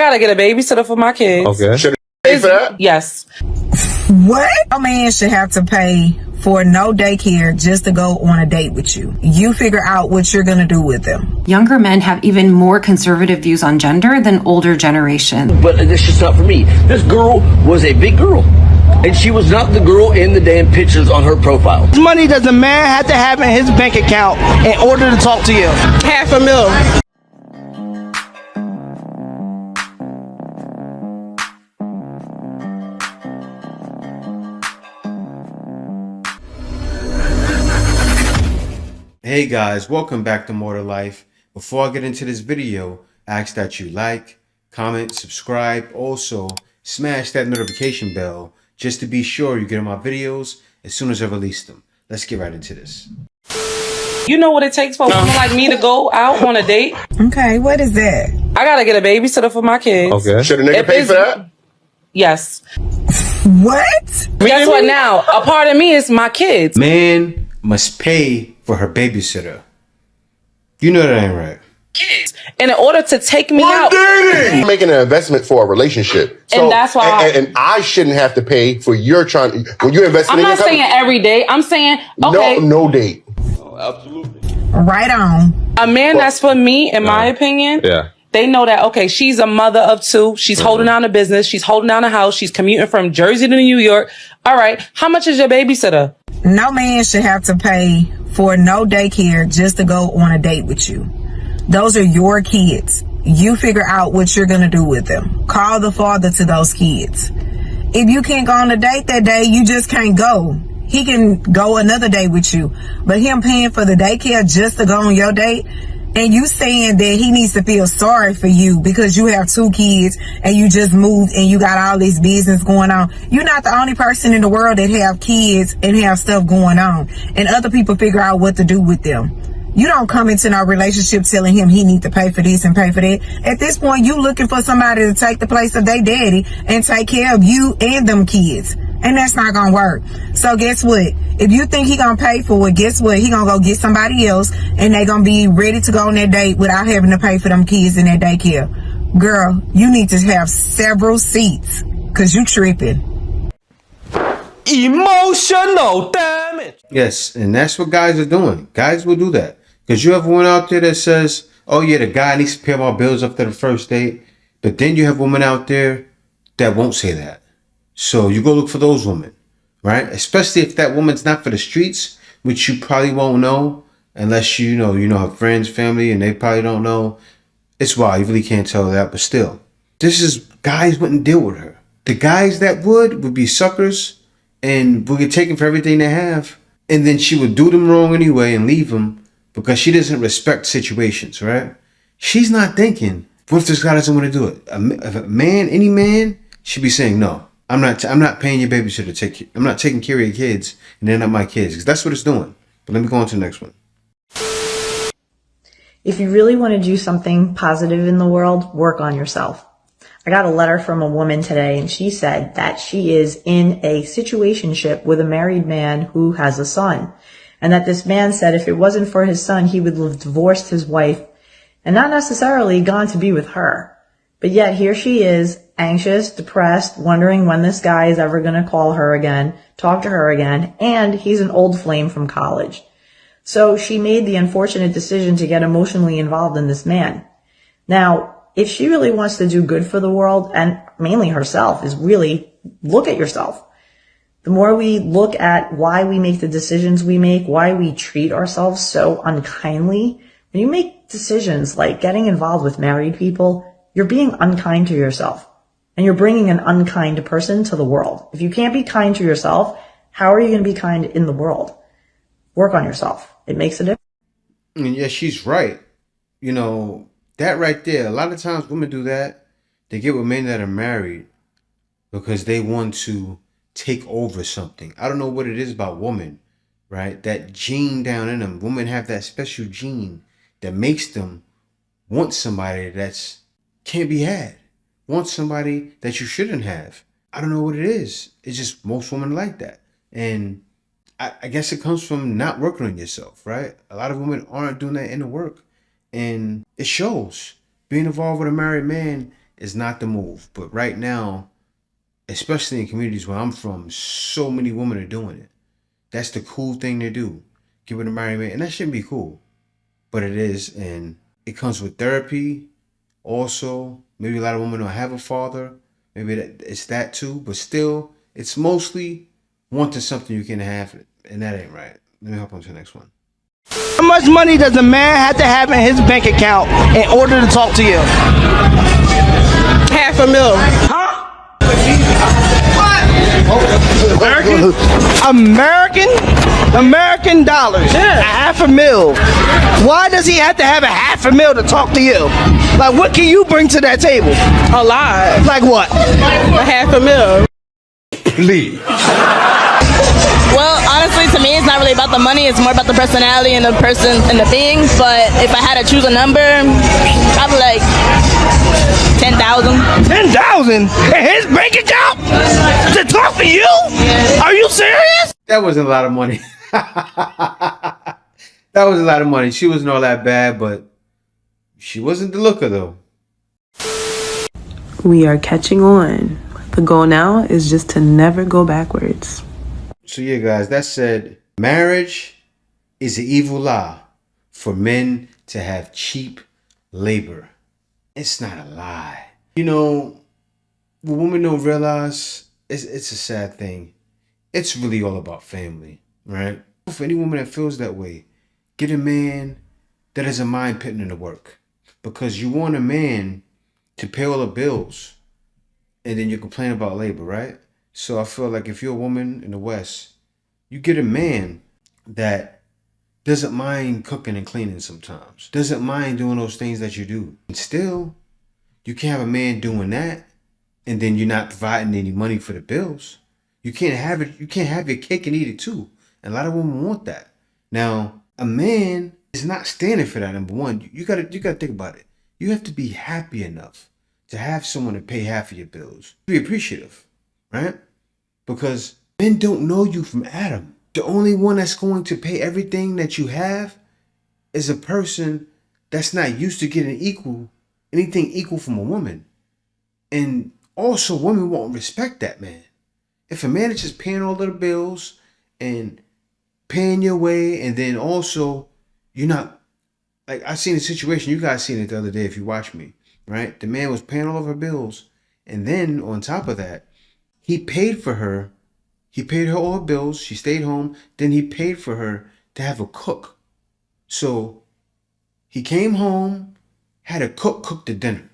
gotta get a babysitter for my kids. Okay. Should I pay for that? Yes. What? A man should have to pay for no daycare just to go on a date with you. You figure out what you're gonna do with them. Younger men have even more conservative views on gender than older generations. But this is not for me. This girl was a big girl, and she was not the girl in the damn pictures on her profile. How much money does a man have to have in his bank account in order to talk to you? $500,000. Hey guys, welcome back to More to Life. Before I get into this video, I ask that you like, comment, subscribe. Also, smash that notification bell just to be sure you get my videos as soon as I release them. Let's get right into this. You know what it takes for a woman like me to go out on a date? Okay, what is that? I gotta get a babysitter for my kids. Okay. Should a nigga pay for that? Yes. What? Guess what now? A part of me is my kids. Man must pay for her babysitter. You know that ain't right. Kids. And in order to take me out. Dating. Making an investment for a relationship. So, and that's why and I shouldn't have to pay for your trying when you invest in I'm your not saying every day. I'm saying, okay. No date. Right on. A man that's for me, in my opinion. Yeah. They know that, okay, she's a mother of two. She's holding down a business. She's holding down a house. She's commuting from Jersey to New York. All right. How much is your babysitter? No man should have to pay for no daycare just to go on a date with you. Those are your kids. You figure out what you're going to do with them. Call the father to those kids. If you can't go on a date that day, you just can't go. He can go another day with you. But him paying for the daycare just to go on your date, and you saying that he needs to feel sorry for you because you have two kids and you just moved and you got all this business going on. You're not the only person in the world that have kids and have stuff going on. And other people figure out what to do with them. You don't come into no relationship telling him he need to pay for this and pay for that. At this point, you looking for somebody to take the place of their daddy and take care of you and them kids. And that's not gonna work. So guess what? If you think he gonna pay for it, guess what? He gonna go get somebody else and they gonna be ready to go on that date without having to pay for them kids in that daycare. Girl, you need to have several seats because you tripping. Emotional damage. Yes, and that's what guys are doing. Guys will do that. Because you have one out there that says, oh yeah, the guy needs to pay my bills after the first date. But then you have women out there that won't say that. So you go look for those women, right? Especially if that woman's not for the streets, which you probably won't know unless you know her friends, family, and they probably don't know. It's wild. You really can't tell that. But still, this is guys wouldn't deal with her. The guys that would be suckers and would get taken for everything they have. And then she would do them wrong anyway and leave them because she doesn't respect situations, right? She's not thinking, what if this guy doesn't want to do it? If a man, any man, should be saying, no, I'm not paying your babysitter to take. I'm not taking care of your kids, and they're not my kids, because that's what it's doing. But let me go on to the next one. If you really want to do something positive in the world, work on yourself. I got a letter from a woman today, and she said that she is in a situationship with a married man who has a son. And that this man said if it wasn't for his son, he would have divorced his wife and not necessarily gone to be with her. But yet here she is, anxious, depressed, wondering when this guy is ever going to call her again, talk to her again, and he's an old flame from college. So she made the unfortunate decision to get emotionally involved in this man. Now, if she really wants to do good for the world, and mainly herself, is really look at yourself. The more we look at why we make the decisions we make, why we treat ourselves so unkindly, when you make decisions like getting involved with married people, you're being unkind to yourself. And you're bringing an unkind person to the world. If you can't be kind to yourself, how are you going to be kind in the world? Work on yourself. It makes a difference. And yeah, she's right. You know, that right there, a lot of times women do that. They get with men that are married because they want to take over something. I don't know what it is about women, right? That gene down in them. Women have that special gene that makes them want somebody that's can't be had. Want somebody that you shouldn't have. I don't know what it is. It's just most women like that. And I guess it comes from not working on yourself, right? A lot of women aren't doing that inner work. And it shows. Being involved with a married man is not the move. But right now, especially in communities where I'm from, so many women are doing it. That's the cool thing to do. Give it a married man. And that shouldn't be cool. But it is. And it comes with therapy. Also, maybe a lot of women don't have a father. Maybe it's that too. But still, it's mostly wanting something you can have. And that ain't right. Let me hop on to the next one. How much money does a man have to have in his bank account in order to talk to you? $500,000. American dollars. Yeah. $500,000. Why does he have to have $500,000 to talk to you? Like, what can you bring to that table? A lot. Like what? $500,000. Please. Well, honestly, to me, it's not really about the money. It's more about the personality and the person and the being. But if I had to choose a number, probably like 10,000. 10,000 in his bank account to talk to you? Are you serious? That wasn't a lot of money. That was a lot of money. She wasn't all that bad, but she wasn't the looker though. We are catching on. The goal now is just to never go backwards. So yeah, guys, that said, marriage is an evil lie for men to have cheap labor. It's not a lie. You know, what women don't realize, it's a sad thing. It's really all about family, right? For any woman that feels that way, get a man that doesn't mind putting in the work. Because you want a man to pay all the bills and then you complain about labor, right? So I feel like if you're a woman in the West, you get a man that doesn't mind cooking and cleaning sometimes, doesn't mind doing those things that you do. And still, you can't have a man doing that and then you're not providing any money for the bills. You can't have it. You can't have your cake and eat it too. And a lot of women want that. Now, a man is not standing for that. Number one, you gotta think about it. You have to be happy enough to have someone to pay half of your bills. Be appreciative, right? Because men don't know you from Adam. The only one that's going to pay everything that you have is a person that's not used to getting anything equal from a woman. And also, women won't respect that man. If a man is just paying all of the bills and paying your way, and then also you're not, like I seen a situation, you guys seen it the other day if you watch me, right? The man was paying all of her bills, and then on top of that, he paid for her. He paid her all her bills. She stayed home. Then he paid for her to have a cook. So he came home, had a cook the dinner.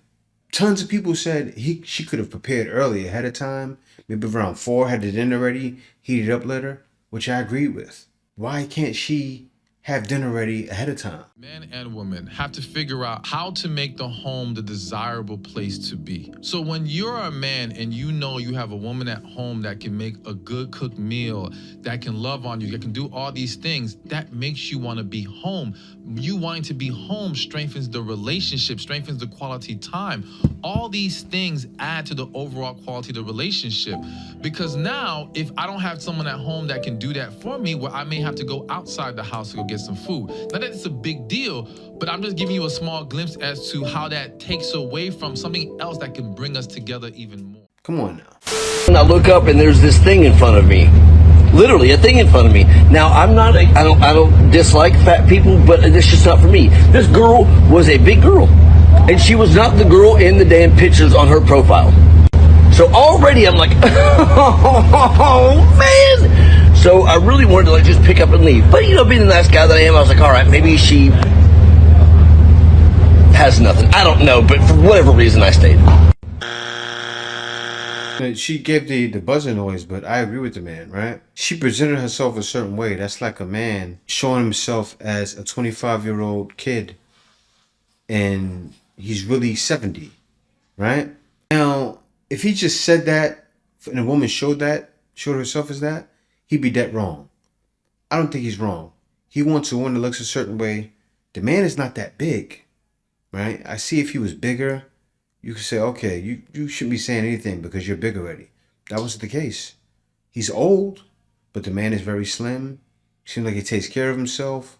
Tons of people said she could have prepared early ahead of time, maybe around 4, had the dinner ready, heated up later, which I agree with. Why can't she have dinner ready ahead of time? Men and women have to figure out how to make the home the desirable place to be. So when you're a man and you know you have a woman at home that can make a good cooked meal, that can love on you, that can do all these things, that makes you want to be home. You wanting to be home strengthens the relationship, strengthens the quality time. All these things add to the overall quality of the relationship. Because now, if I don't have someone at home that can do that for me, well, I may have to go outside the house to go get some food. Not that it's a big deal, but I'm just giving you a small glimpse as to how that takes away from something else that can bring us together even more. Come on now. And I look up and there's this thing in front of me. Literally a thing in front of me. Now I don't dislike fat people, but it's just not for me. This girl was a big girl, and she was not the girl in the damn pictures on her profile. So already I'm like, oh man. So I really wanted to just pick up and leave. But being the nice guy that I am, I was like, all right, maybe she has nothing. I don't know, but for whatever reason I stayed. She gave the buzzer noise, but I agree with the man, right? She presented herself a certain way. That's like a man showing himself as a 25-year-old kid, and he's really 70, right? Now, if he just said that, and a woman showed herself as that, he'd be dead wrong. I don't think he's wrong. He wants a woman that looks a certain way. The man is not that big, right? I see if he was bigger, you could say, okay, you shouldn't be saying anything because you're big already. That wasn't the case. He's old, but the man is very slim. Seems like he takes care of himself.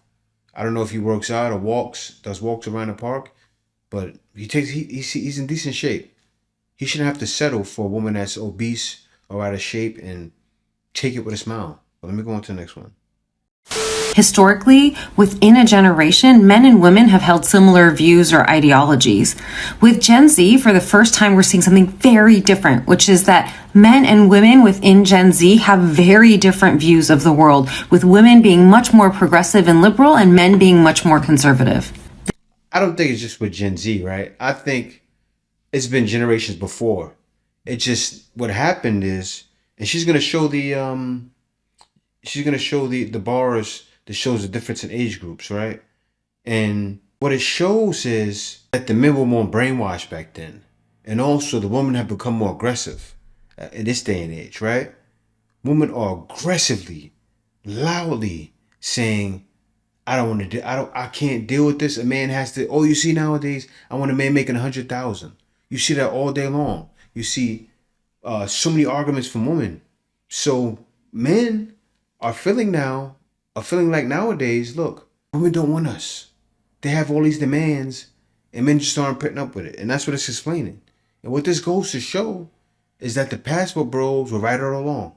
I don't know if he works out or does walks around the park, but he's in decent shape. he shouldn't have to settle for a woman that's obese or out of shape and take it with a smile. But let me go on to the next one. Historically, within a generation, men and women have held similar views or ideologies. With Gen Z, for the first time, we're seeing something very different, which is that men and women within Gen Z have very different views of the world, with women being much more progressive and liberal and men being much more conservative. I don't think it's just with Gen Z, right? I think it's been generations before. It just, what happened is, and she's gonna show the bars that shows the difference in age groups, right? And what it shows is that the men were more brainwashed back then. And also the women have become more aggressive in this day and age, right? Women are aggressively, loudly saying, I can't deal with this. A man has to, you see nowadays, I want a man making 100,000. You see that all day long. You see so many arguments from women. So men are feeling like nowadays, look, women don't want us. They have all these demands and men just aren't putting up with it. And that's what it's explaining. And what this goes to show is that the passport bros were right all along.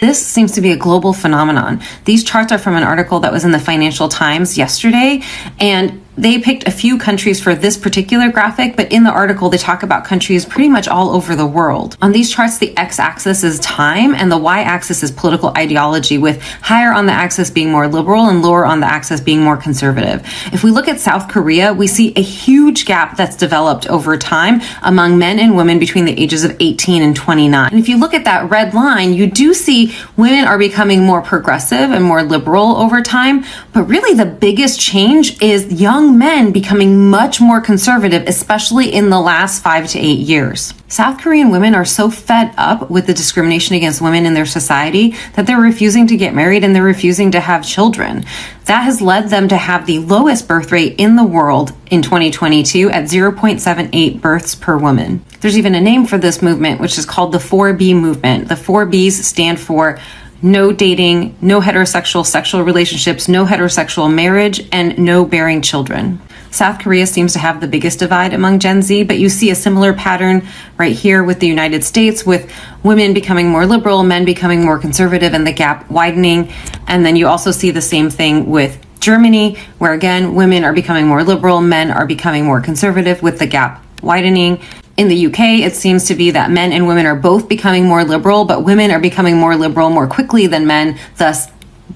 This seems to be a global phenomenon. These charts are from an article that was in the Financial Times yesterday, and they picked a few countries for this particular graphic, but in the article, they talk about countries pretty much all over the world. On these charts, the x-axis is time and the y-axis is political ideology, with higher on the axis being more liberal and lower on the axis being more conservative. If we look at South Korea, we see a huge gap that's developed over time among men and women between the ages of 18 and 29. And if you look at that red line, you do see women are becoming more progressive and more liberal over time, but really the biggest change is young men becoming much more conservative, especially in the last 5 to 8 years. South Korean women are so fed up with the discrimination against women in their society that they're refusing to get married and they're refusing to have children. That has led them to have the lowest birth rate in the world in 2022 at 0.78 births per woman. There's even a name for this movement, which is called the 4B movement. The 4 Bs stand for no dating, no heterosexual sexual relationships, no heterosexual marriage, and no bearing children. South Korea seems to have the biggest divide among Gen Z, but you see a similar pattern right here with the United States, with women becoming more liberal, men becoming more conservative, and the gap widening. And then you also see the same thing with Germany, where again, women are becoming more liberal, men are becoming more conservative, with the gap widening. In the UK, it seems to be that men and women are both becoming more liberal, but women are becoming more liberal more quickly than men, thus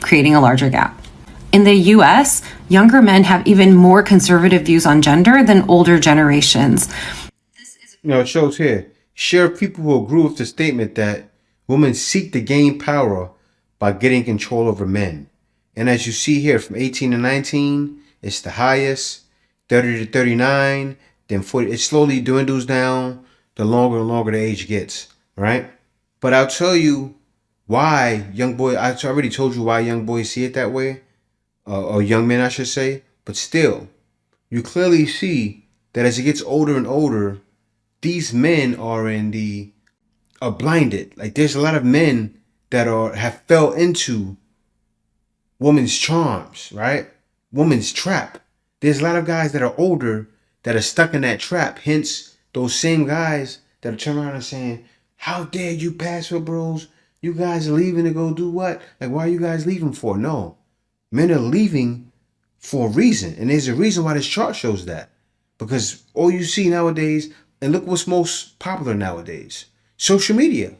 creating a larger gap. In the US, younger men have even more conservative views on gender than older generations. It shows here, share people who agree with the statement that women seek to gain power by getting control over men. And as you see here, from 18 to 19, it's the highest, 30 to 39, then 40, it slowly dwindles down the longer and longer the age gets, right? But I'll tell you why I already told you why young boys see it that way, or young men, I should say. But still, you clearly see that as it gets older and older, these men are blinded. Like there's a lot of men that have fell into woman's charms, right? Woman's trap. There's a lot of guys that are older that are stuck in that trap. Hence, those same guys that are turning around and saying, how dare you passport bros? You guys are leaving to go do what? Like, why are you guys leaving for? No. Men are leaving for a reason. And there's a reason why this chart shows that. Because all you see nowadays, and look what's most popular nowadays, social media.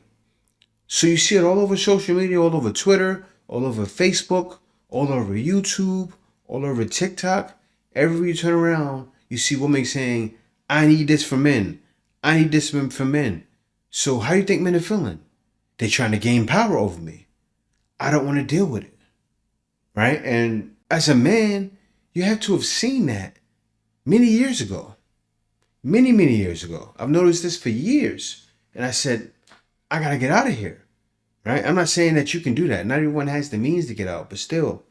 So you see it all over social media, all over Twitter, all over Facebook, all over YouTube, all over TikTok. Everywhere you turn around, you see women saying, I need this for men. I need this for men. So how do you think men are feeling? They're trying to gain power over me. I don't want to deal with it. Right? And as a man, you have to have seen that many years ago. Many, many years ago. I've noticed this for years. And I said, I got to get out of here. Right? I'm not saying that you can do that. Not everyone has the means to get out. But still,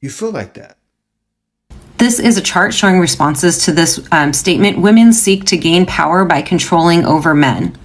you feel like that. This is a chart showing responses to this statement. Women seek to gain power by controlling over men.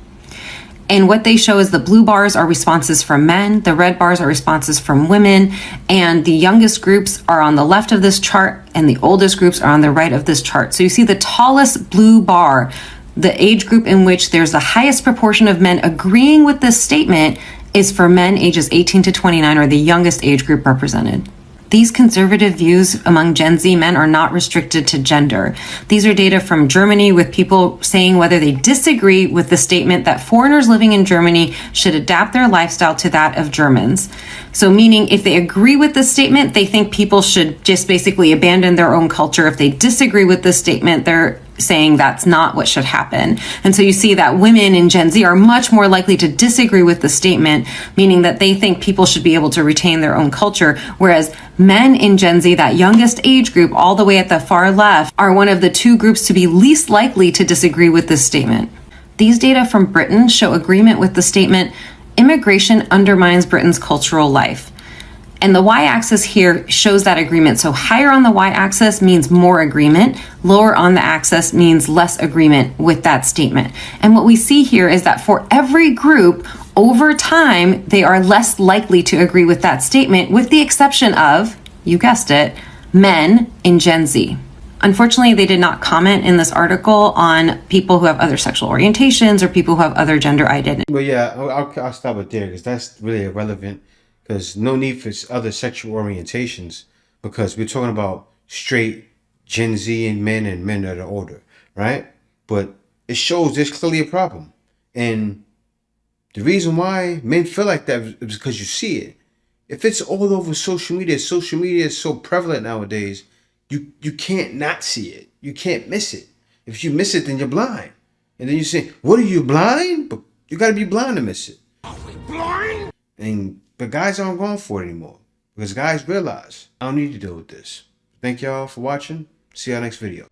And what they show is the blue bars are responses from men, the red bars are responses from women, and the youngest groups are on the left of this chart and the oldest groups are on the right of this chart. So you see the tallest blue bar The age group in which there's the highest proportion of men agreeing with this statement is for men ages 18 to 29, or the youngest age group represented. These conservative views among Gen Z men are not restricted to gender. These are data from Germany, with people saying whether they disagree with the statement that foreigners living in Germany should adapt their lifestyle to that of Germans. So meaning if they agree with the statement, they think people should just basically abandon their own culture. If they disagree with the statement, they're saying that's not what should happen. And so you see that women in Gen Z are much more likely to disagree with the statement, meaning that they think people should be able to retain their own culture, whereas men in Gen Z, that youngest age group all the way at the far left, are one of the two groups to be least likely to disagree with this statement. These data from Britain show agreement with the statement, immigration undermines Britain's cultural life. And the y-axis here shows that agreement. So higher on the y-axis means more agreement, lower on the axis means less agreement with that statement. And what we see here is that for every group, over time, they are less likely to agree with that statement, with the exception of, you guessed it, men in Gen Z. Unfortunately, they did not comment in this article on people who have other sexual orientations or people who have other gender identities. Well, yeah, I'll stop it there because that's really irrelevant. Because no need for other sexual orientations, because we're talking about straight Gen Z and men that are older, right? But it shows there's clearly a problem. And the reason why men feel like that is because you see it. If it's all over social media is so prevalent nowadays, you can't not see it. You can't miss it. If you miss it, then you're blind. And then you say, what are you, blind? But you got to be blind to miss it. Are we blind? But guys aren't going for it anymore because guys realize I don't need to deal with this. Thank y'all for watching. See y'all next video.